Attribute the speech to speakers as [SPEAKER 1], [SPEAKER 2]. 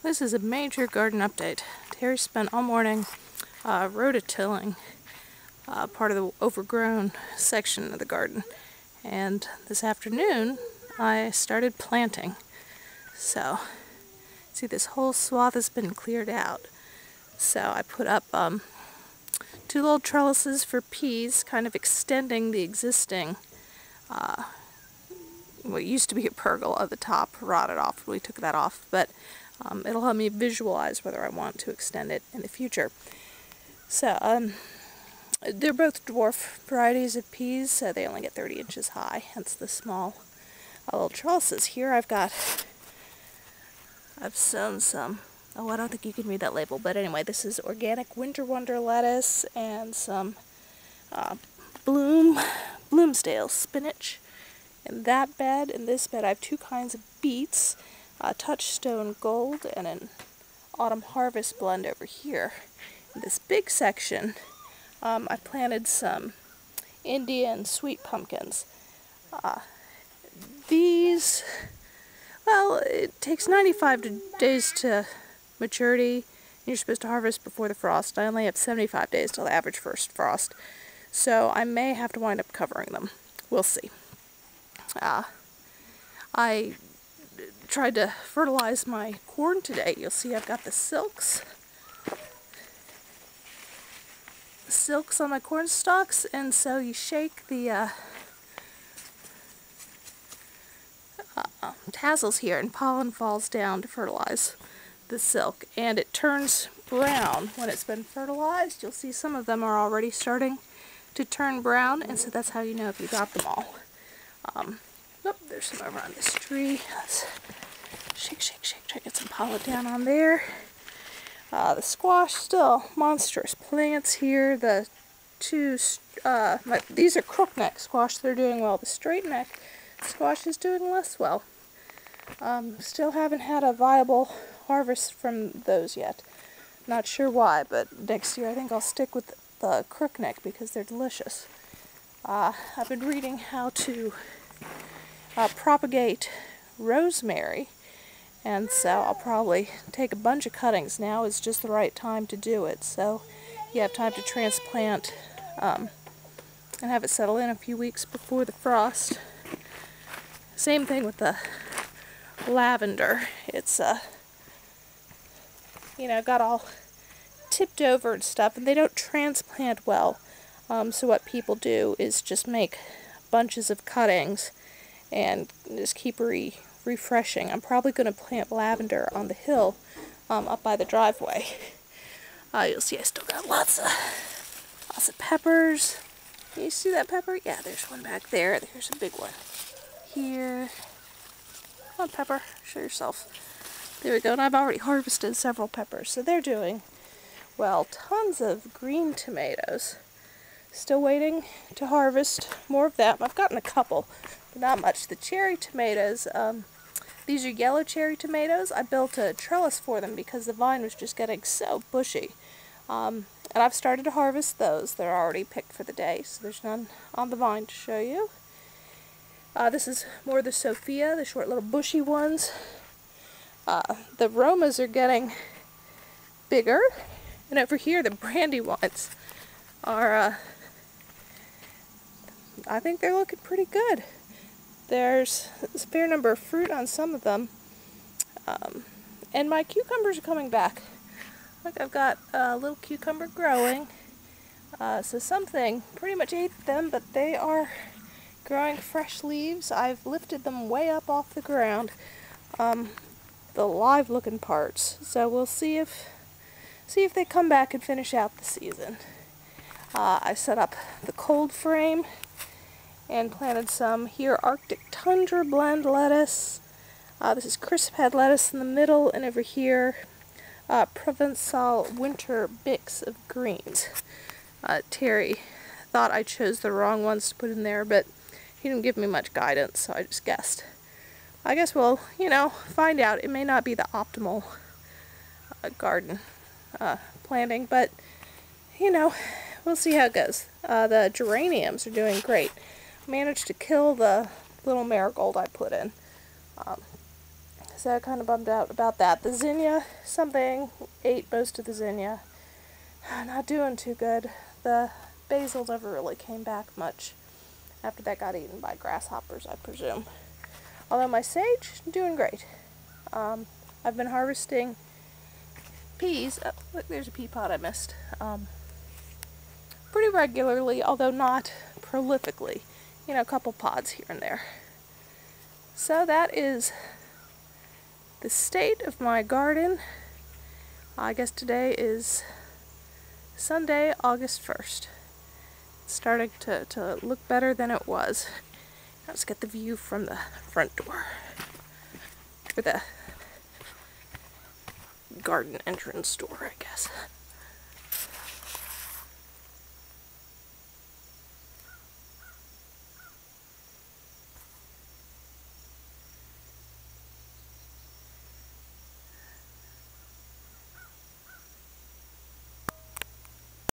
[SPEAKER 1] This is a major garden update. Terry spent all morning rototilling part of the overgrown section of the garden, and this afternoon I started planting. So, see, this whole swath has been cleared out. So I put up 2 little trellises for peas, kind of extending the existing what used to be a pergola at the top, rotted off. We took that off, but it'll help me visualize whether I want to extend it in the future. So they're both dwarf varieties of peas, so they only get 30 inches high, hence the small little trellises. Here I've sown some, oh, I don't think you can read that label, but anyway, this is organic Winter Wonder lettuce and some Bloomsdale spinach. In that bed, in this bed, I have 2 kinds of beets, Touchstone Gold and an Autumn Harvest blend over here. In this big section, I planted some Indian sweet pumpkins. These, well, it takes 95 days to maturity. You're supposed to harvest before the frost. I only have 75 days till the average first frost, so I may have to wind up covering them. We'll see. I tried to fertilize my corn today. You'll see I've got the silks on my corn stalks, and so you shake the tassels here and pollen falls down to fertilize the silk, and it turns brown when it's been fertilized. You'll see some of them are already starting to turn brown, and so that's how you know if you got them all. Oh, there's some over on this tree. Let's shake, shake, shake, try to get some pollen down on there. The squash, still monstrous plants here. The 2, these are crookneck squash, they're doing well. The straight neck squash is doing less well. Still haven't had a viable harvest from those yet. Not sure why, but next year I think I'll stick with the crookneck because they're delicious. I've been reading how to propagate rosemary, and so I'll probably take a bunch of cuttings. Now is just the right time to do it, so you have time to transplant and have it settle in a few weeks before the frost. Same thing with the lavender. It's you know, got all tipped over and stuff, and they don't transplant well. So what people do is just make bunches of cuttings and just keep refreshing. I'm probably going to plant lavender on the hill up by the driveway. You'll see I still got lots of peppers. Can you see that pepper? Yeah, there's one back there. There's a big one here. Come on, pepper, show yourself. There we go, and I've already harvested several peppers, so they're doing well. Tons of green tomatoes. Still waiting to harvest more of them. I've gotten a couple, but not much. The cherry tomatoes, these are yellow cherry tomatoes. I built a trellis for them because the vine was just getting so bushy. And I've started to harvest those. They're already picked for the day, so there's none on the vine to show you. This is more the Sophia, the short little bushy ones. The Romas are getting bigger, and over here the Brandywines are I think they're looking pretty good. There's a fair number of fruit on some of them. And my cucumbers are coming back. Look, I've got a little cucumber growing. So something pretty much ate them, but they are growing fresh leaves. I've lifted them way up off the ground, the live looking parts. So we'll see if they come back and finish out the season. I set up the cold frame and planted some here Arctic Tundra blend lettuce. This is crisp head lettuce in the middle, and over here Provençal winter mix of greens. Terry thought I chose the wrong ones to put in there, but he didn't give me much guidance, so I just guessed. I guess we'll, you know, find out. It may not be the optimal garden planting, but, you know, we'll see how it goes. The geraniums are doing great. Managed to kill the little marigold I put in. so kind of bummed out about that. The zinnia, something, ate most of the zinnia. Not doing too good. The basil never really came back much after that got eaten by grasshoppers, I presume. Although my sage, doing great. I've been harvesting peas. Oh, look, there's a pea pod I missed. Pretty regularly, although not prolifically. You know, a couple pods here and there. So that is the state of my garden. I guess today is Sunday, August 1st. It's starting to look better than it was. Let's get the view from the front door. Or the garden entrance door, I guess.